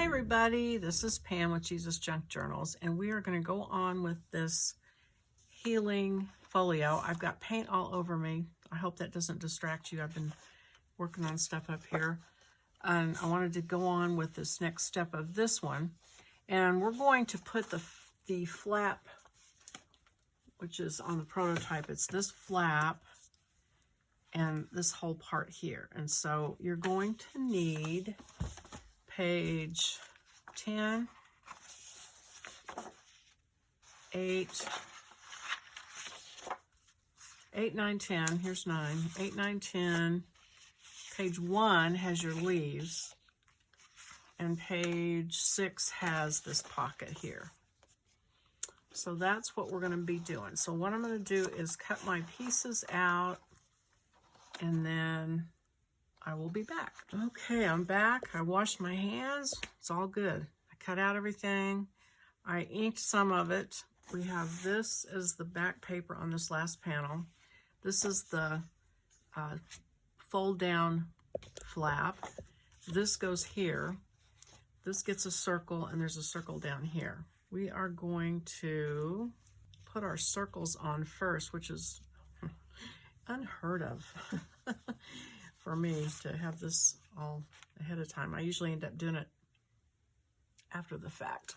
everybody, this is Pam with Jesusjunkjournals, and we are going to go on with this healing folio. I've got paint all over me. I hope that doesn't distract you. I've been working on stuff up here, and I wanted to go on with this next step of this one. And we're going to put the flap, which is on the prototype. It's this flap and this whole part here. And so you're going to need page 10, 8, 9, 10. Here's 9. 8, 9, 10. Page 1 has your leaves. And page 6 has this pocket here. So that's what we're going to be doing. So what I'm going to do is cut my pieces out, and then I will be back. Okay, I'm back. I washed my hands. It's all good. I cut out everything. I inked some of it. We have this as the back paper on this last panel. This is the fold down flap. This goes here. This gets a circle, and there's a circle down here. We are going to put our circles on first, which is unheard of for me to have this all ahead of time. I usually end up doing it after the fact,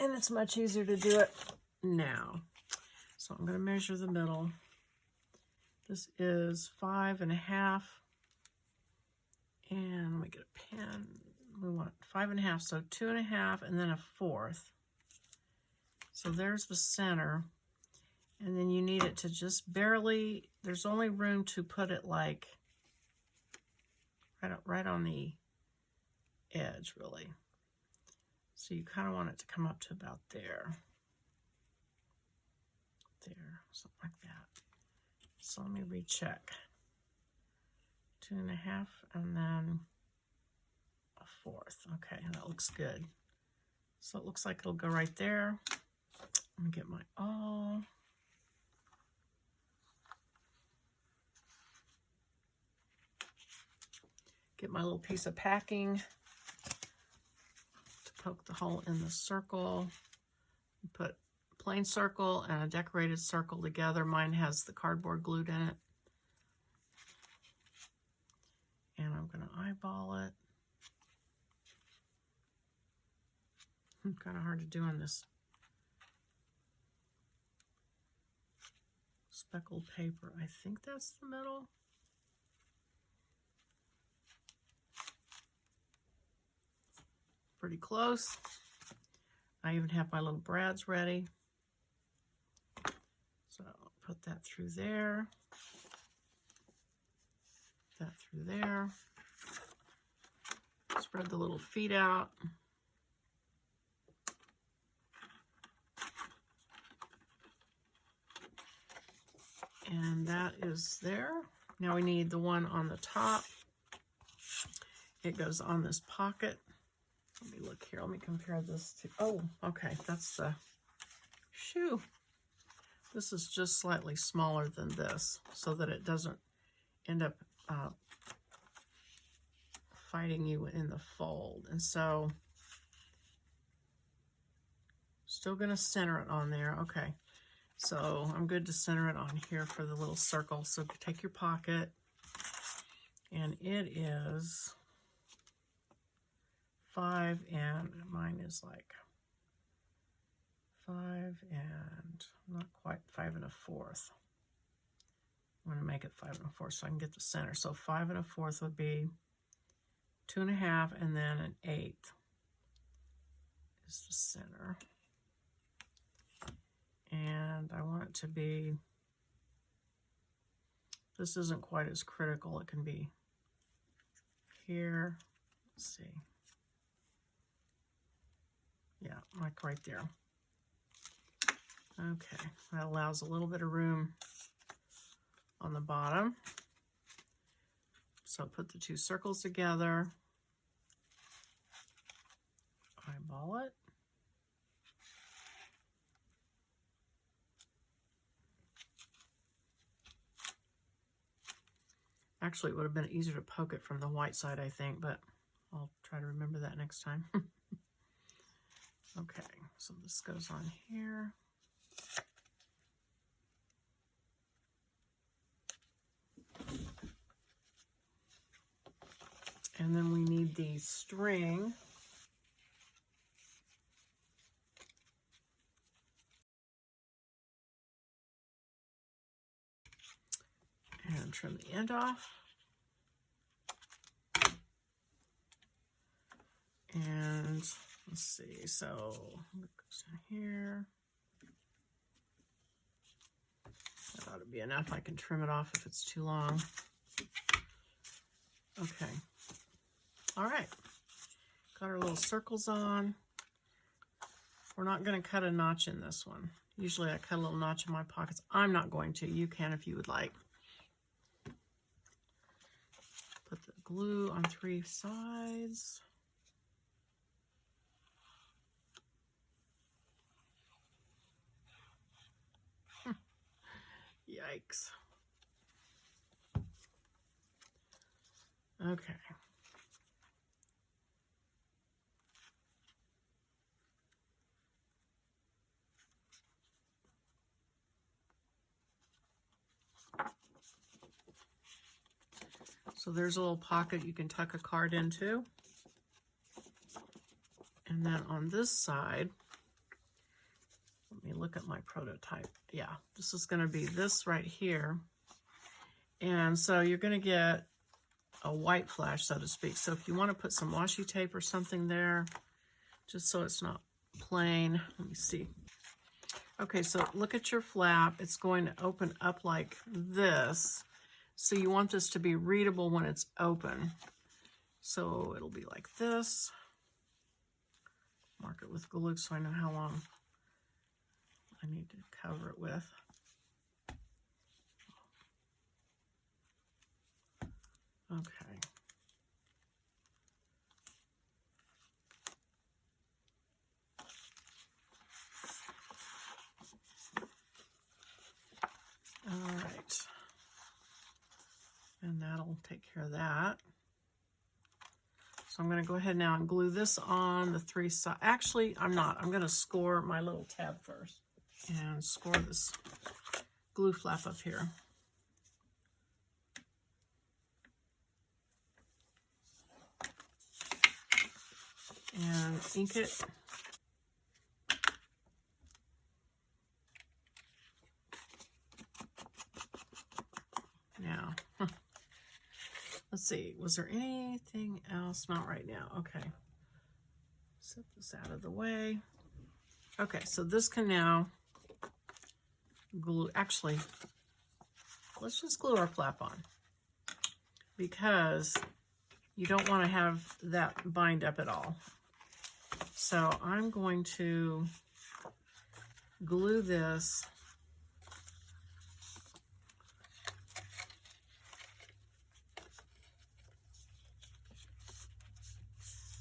and it's much easier to do it now. So I'm going to measure the middle. This is 5.5, and let me get a pen. We want 5.5, so 2.5, and then 1/4. So there's the center. And then you need it to just barely, there's only room to put it like right on the edge, really. So you kind of want it to come up to about there. There, something like that. So let me recheck. 2.5, and then 1/4. Okay, that looks good. So it looks like it'll go right there. Let me get my awl. Get my little piece of packing to poke the hole in the circle. Put a plain circle and a decorated circle together. Mine has the cardboard glued in it. And I'm going to eyeball it. Kind of hard to do on this speckled paper. I think that's the middle. Pretty close. I even have my little brads ready. So I'll put that through there. That through there. Spread the little feet out. And that is there. Now we need the one on the top. It goes on this pocket. Let me look here. Let me compare this to, oh, okay, that's the shoe. This is just slightly smaller than this so that it doesn't end up fighting you in the fold. And so, still gonna center it on there. Okay. So I'm good to center it on here for the little circle. So take your pocket, and it is 5, and mine is like 5 and not quite 5 1/4. I'm going to make it 5 1/4 so I can get the center. So 5 1/4 would be 2.5, and then 1/8 is the center. And I want it to be, this isn't quite as critical. It can be here. Let's see. Yeah, like right there. Okay, that allows a little bit of room on the bottom. So put the two circles together. Eyeball it. Actually, it would have been easier to poke it from the white side, I think, but I'll try to remember that next time. Okay, so this goes on here. And then we need the string. And trim the end off. And let's see, so it goes in here. That ought to be enough. I can trim it off if it's too long. Okay. All right. Got our little circles on. We're not going to cut a notch in this one. Usually I cut a little notch in my pockets. I'm not going to. You can if you would like. Put the glue on 3 sides. Yikes. Okay. So there's a little pocket you can tuck a card into. And then on this side, let me look at my prototype. Yeah, this is going to be this right here. And so you're going to get a white flash, so to speak. So if you want to put some washi tape or something there, just so it's not plain. Let me see. Okay, so look at your flap. It's going to open up like this. So you want this to be readable when it's open. So it'll be like this. Mark it with glue so I know how long I need to cover it with. Okay. All right. And that'll take care of that. So I'm going to go ahead now and glue this on the 3 sides. Actually, I'm not. I'm going to score my little tab first and score this glue flap up here. And ink it. Now, let's see, was there anything else? Not right now. Okay. Set this out of the way. Okay, so this can now glue. Actually, let's just glue our flap on because you don't want to have that bind up at all. So I'm going to glue this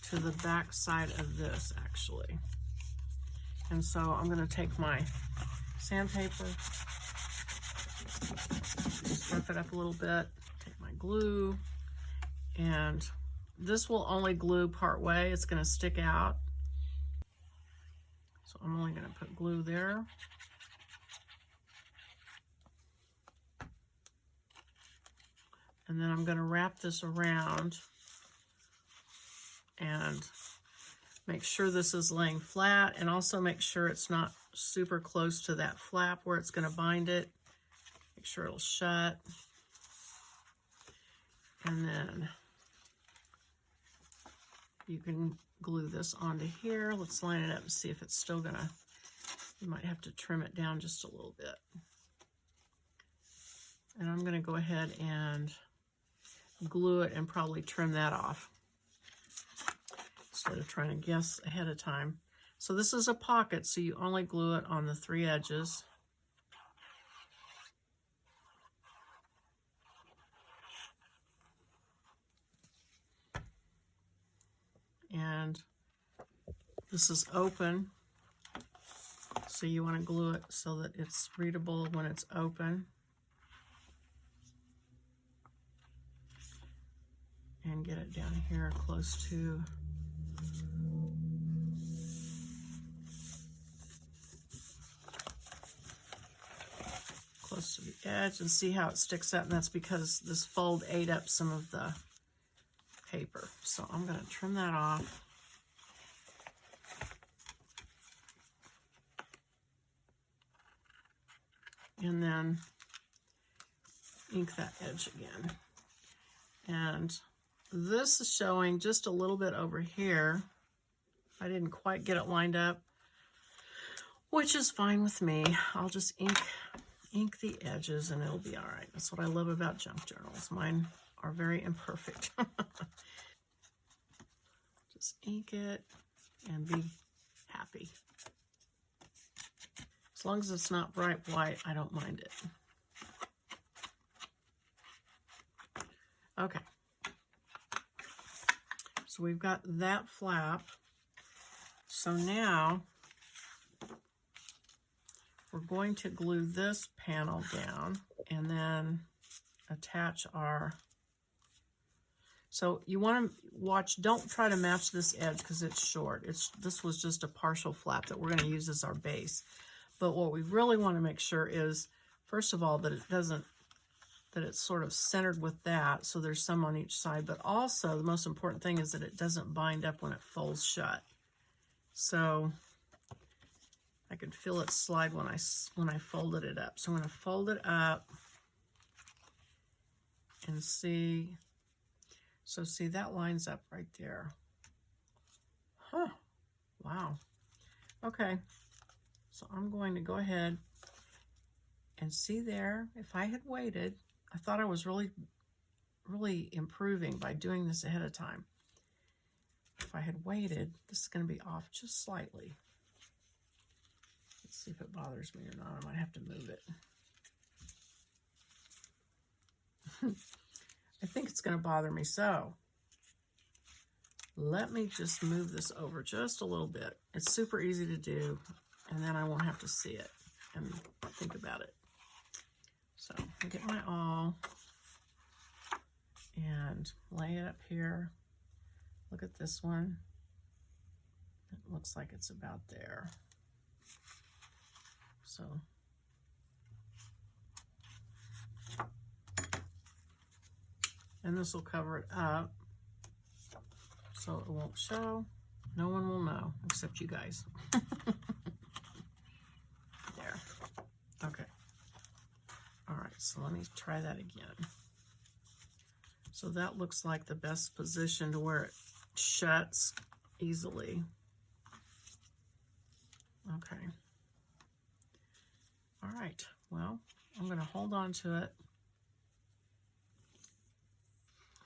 to the back side of this, actually. And so I'm going to take my sandpaper, rough it up a little bit, take my glue, and this will only glue part way. It's going to stick out. So I'm only going to put glue there. And then I'm going to wrap this around and make sure this is laying flat, and also make sure it's not super close to that flap where it's going to bind it. Make sure it'll shut. And then you can glue this onto here. Let's line it up and see if it's still gonna, you might have to trim it down just a little bit. And I'm gonna go ahead and glue it and probably trim that off instead of trying to guess ahead of time. So this is a pocket, so you only glue it on the 3 edges. And this is open, so you want to glue it so that it's readable when it's open. and get it down here close to the edge and see how it sticks up. And that's because this fold ate up some of the paper. So I'm going to trim that off. And then ink that edge again. And this is showing just a little bit over here. I didn't quite get it lined up, which is fine with me. I'll just ink the edges and it'll be all right. That's what I love about junk journals. Mine are very imperfect. Just ink it and be happy. As long as it's not bright white, I don't mind it. Okay. So we've got that flap. So now we're going to glue this panel down and then attach our, so you want to watch, don't try to match this edge because it's short. This was just a partial flap that we're going to use as our base. But what we really want to make sure is, first of all, that it's sort of centered with that, so there's some on each side, but also the most important thing is that it doesn't bind up when it folds shut. So I could feel it slide when I folded it up. So I'm going to fold it up and see. So see, that lines up right there. Huh. Wow. Okay. So I'm going to go ahead and see there. If I had waited, I thought I was really improving by doing this ahead of time. If I had waited, this is going to be off just slightly. Let's see if it bothers me or not. I might have to move it. I think it's going to bother me, so let me just move this over just a little bit. It's super easy to do, and then I won't have to see it and think about it. So I get my awl and lay it up here. Look at this one. It looks like it's about there. So and this will cover it up so it won't show. No one will know except you guys. There. Okay. All right, so let me try that again. So that looks like the best position to where it shuts easily. Okay. All right, well, I'm going to hold on to it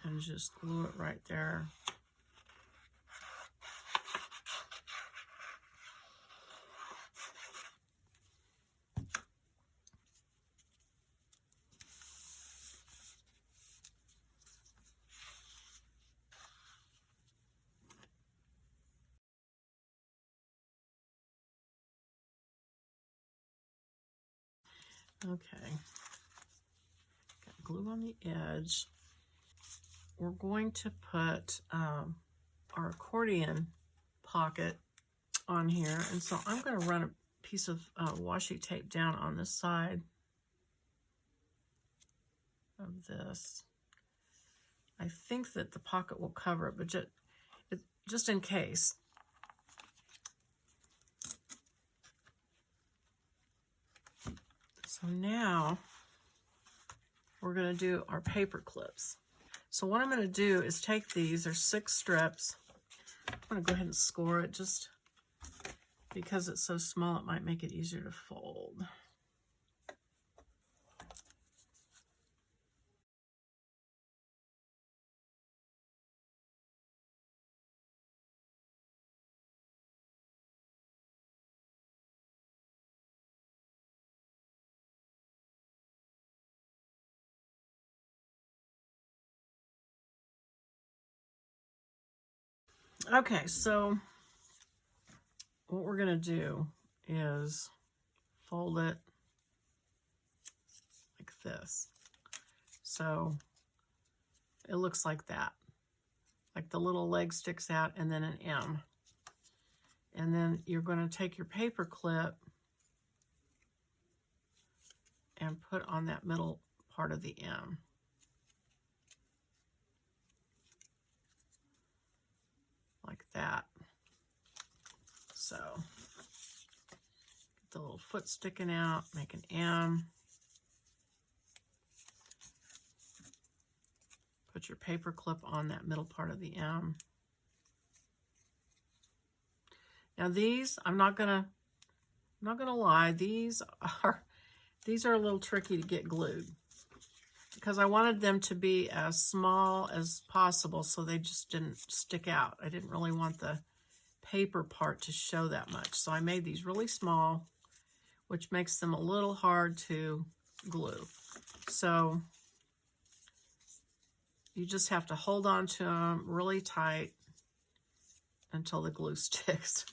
and just glue it right there. Okay, got glue on the edge. We're going to put our accordion pocket on here, and so I'm going to run a piece of washi tape down on this side of this. I think that the pocket will cover it, but just in case. So now we're going to do our paper clips. So what I'm going to do is take these, there's 6 strips. I'm going to go ahead and score it just because it's so small, it might make it easier to fold. Okay, so what we're going to do is fold it like this. So it looks like that. like the little leg sticks out, and then an M. And then you're going to take your paper clip and put on that middle part of the M. Like that. So, get the little foot sticking out, make an M. Put your paper clip on that middle part of the M. Now these, I'm not gonna lie, these are a little tricky to get glued because I wanted them to be as small as possible so they just didn't stick out. I didn't really want the paper part to show that much. So I made these really small, which makes them a little hard to glue. So you just have to hold on to them really tight until the glue sticks.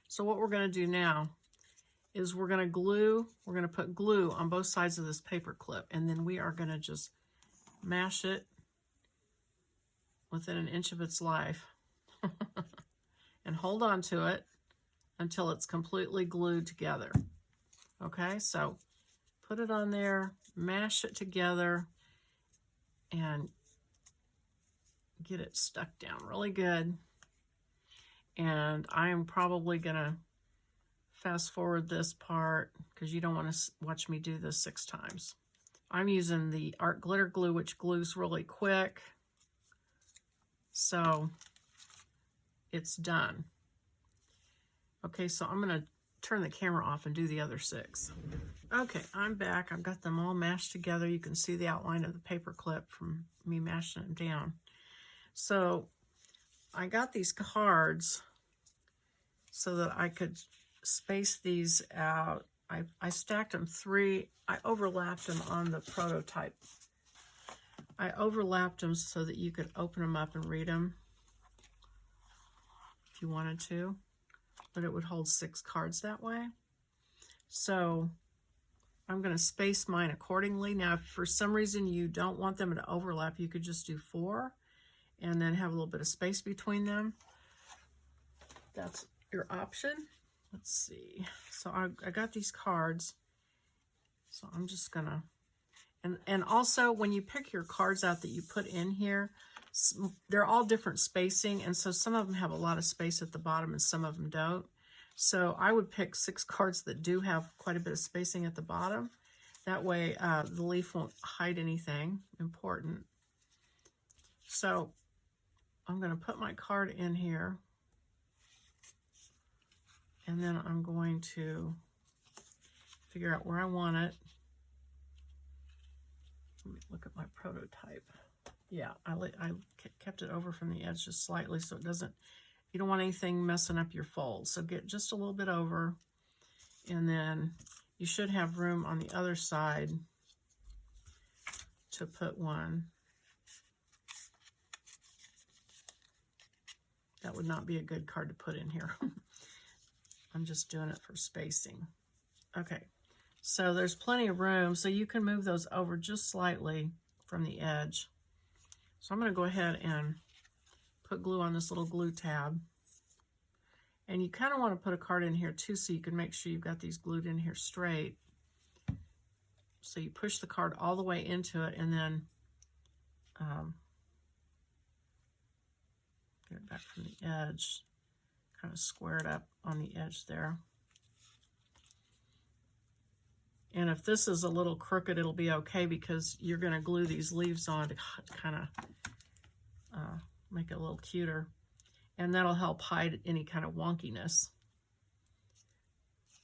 So what we're going to do now is we're going to put glue on both sides of this paper clip, and then we are going to just mash it within an inch of its life and hold on to it until it's completely glued together. Okay, so put it on there, mash it together, and get it stuck down really good. And I am probably going to fast forward this part because you don't want to watch me do this 6 times. I'm using the art glitter glue, which glues really quick. So it's done. Okay, so I'm going to turn the camera off and do the other 6. Okay, I'm back. I've got them all mashed together. You can see the outline of the paper clip from me mashing them down. So I got these cards so that I could space these out. I stacked them 3. I overlapped them on the prototype. I overlapped them so that you could open them up and read them if you wanted to, but it would hold 6 cards that way. So I'm going to space mine accordingly. Now, if for some reason you don't want them to overlap, you could just do 4 and then have a little bit of space between them. That's your option. Let's see. So I got these cards. So I'm just gonna, and also when you pick your cards out that you put in here, they're all different spacing, and so some of them have a lot of space at the bottom and some of them don't. So I would pick 6 cards that do have quite a bit of spacing at the bottom. That way the leaf won't hide anything important. So I'm going to put my card in here, and then I'm going to figure out where I want it. Let me look at my prototype. Yeah, I kept it over from the edge just slightly so it doesn't, you don't want anything messing up your fold. So get just a little bit over, and then you should have room on the other side to put one. That would not be a good card to put in here. I'm just doing it for spacing. Okay, so there's plenty of room, so you can move those over just slightly from the edge. So I'm going to go ahead and put glue on this little glue tab. And you kind of want to put a card in here too, so you can make sure you've got these glued in here straight. So you push the card all the way into it, and then get it back from the edge, kind of square it up on the edge there. And if this is a little crooked, it'll be okay because you're going to glue these leaves on to kind of make it a little cuter. And that'll help hide any kind of wonkiness.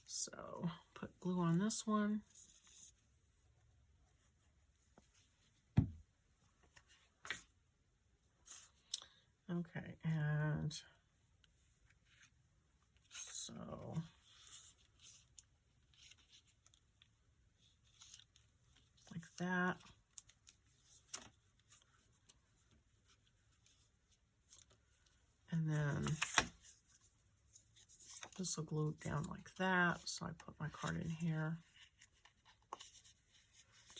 So put glue on this one. Okay, and so like that. And then this will glue down like that. So I put my card in here.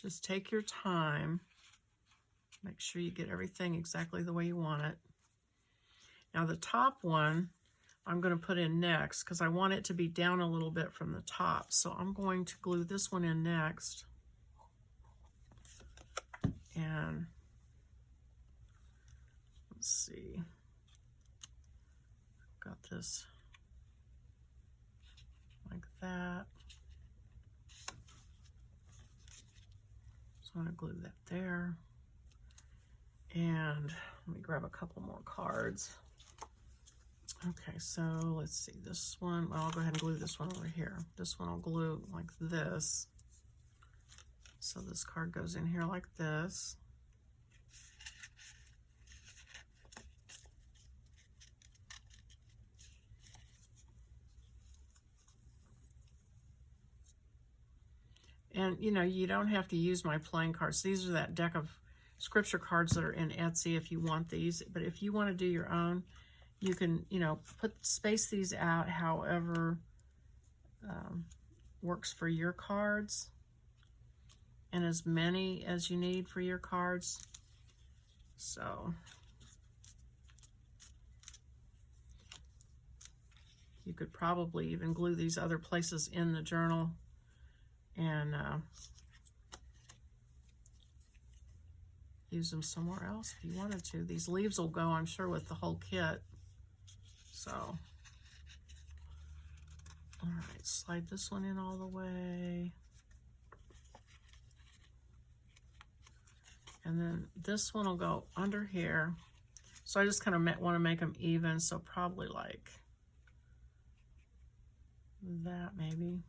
Just take your time. Make sure you get everything exactly the way you want it. Now the top one, I'm going to put in next because I want it to be down a little bit from the top. So I'm going to glue this one in next. And let's see. Got this like that. So I'm going to glue that there. And let me grab a couple more cards. Okay, so let's see. This one, well, I'll go ahead and glue this one over here. This one I'll glue like this. So this card goes in here like this. And, you know, you don't have to use my playing cards. These are that deck of scripture cards that are in Etsy if you want these. But if you want to do your own, you can, you know, space these out however works for your cards, and as many as you need for your cards. So you could probably even glue these other places in the journal and use them somewhere else if you wanted to. These leaves will go, I'm sure, with the whole kit. So, all right, slide this one in all the way. And then this one will go under here. So I just kind of want to make them even, so probably like that maybe.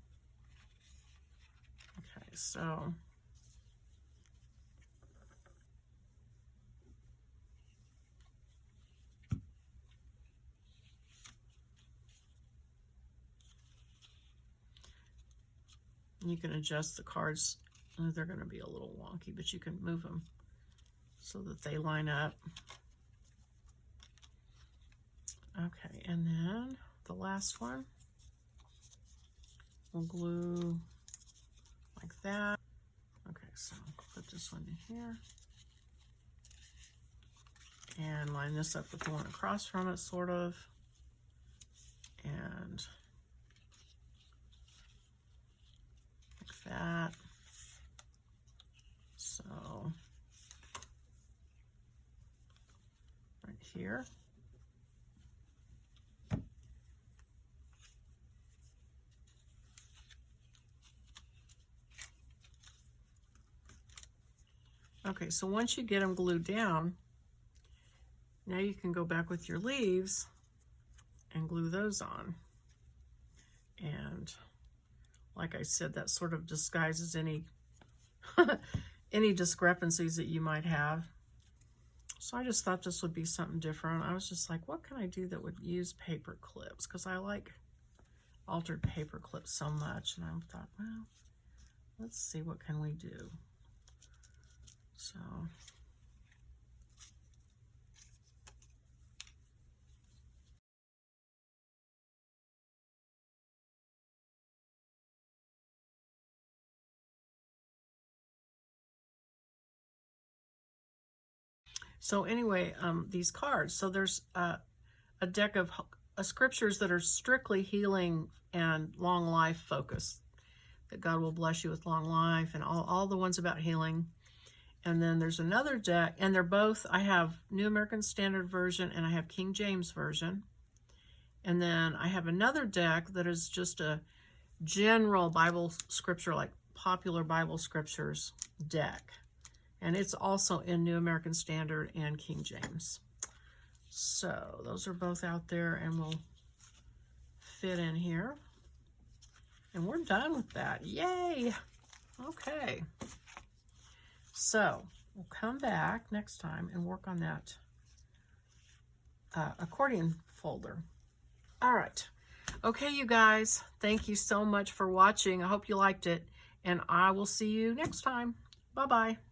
Okay, so you can adjust the cards. They're going to be a little wonky, but you can move them so that they line up. Okay, and then the last one, we'll glue like that. Okay, so put this one in here and line this up with the one across from it, sort of. And like that. So right here. Okay, so once you get them glued down, now you can go back with your leaves and glue those on. And like I said, that sort of disguises any any discrepancies that you might have. So I just thought this would be something different. I was just like, what can I do that would use paper clips? Because I like altered paper clips so much. And I thought, well, let's see, what can we do? So anyway, these cards. So there's a deck of scriptures that are strictly healing and long life focused. That God will bless you with long life, and all the ones about healing. And then there's another deck, and they're both, I have New American Standard Version and I have King James Version. And then I have another deck that is just a general Bible scripture, like popular Bible scriptures deck. And it's also in New American Standard and King James. So those are both out there and will fit in here. And we're done with that. Yay! Okay. So we'll come back next time and work on that accordion folder. All right. Okay, you guys, thank you so much for watching. I hope you liked it, and I will see you next time. Bye-bye.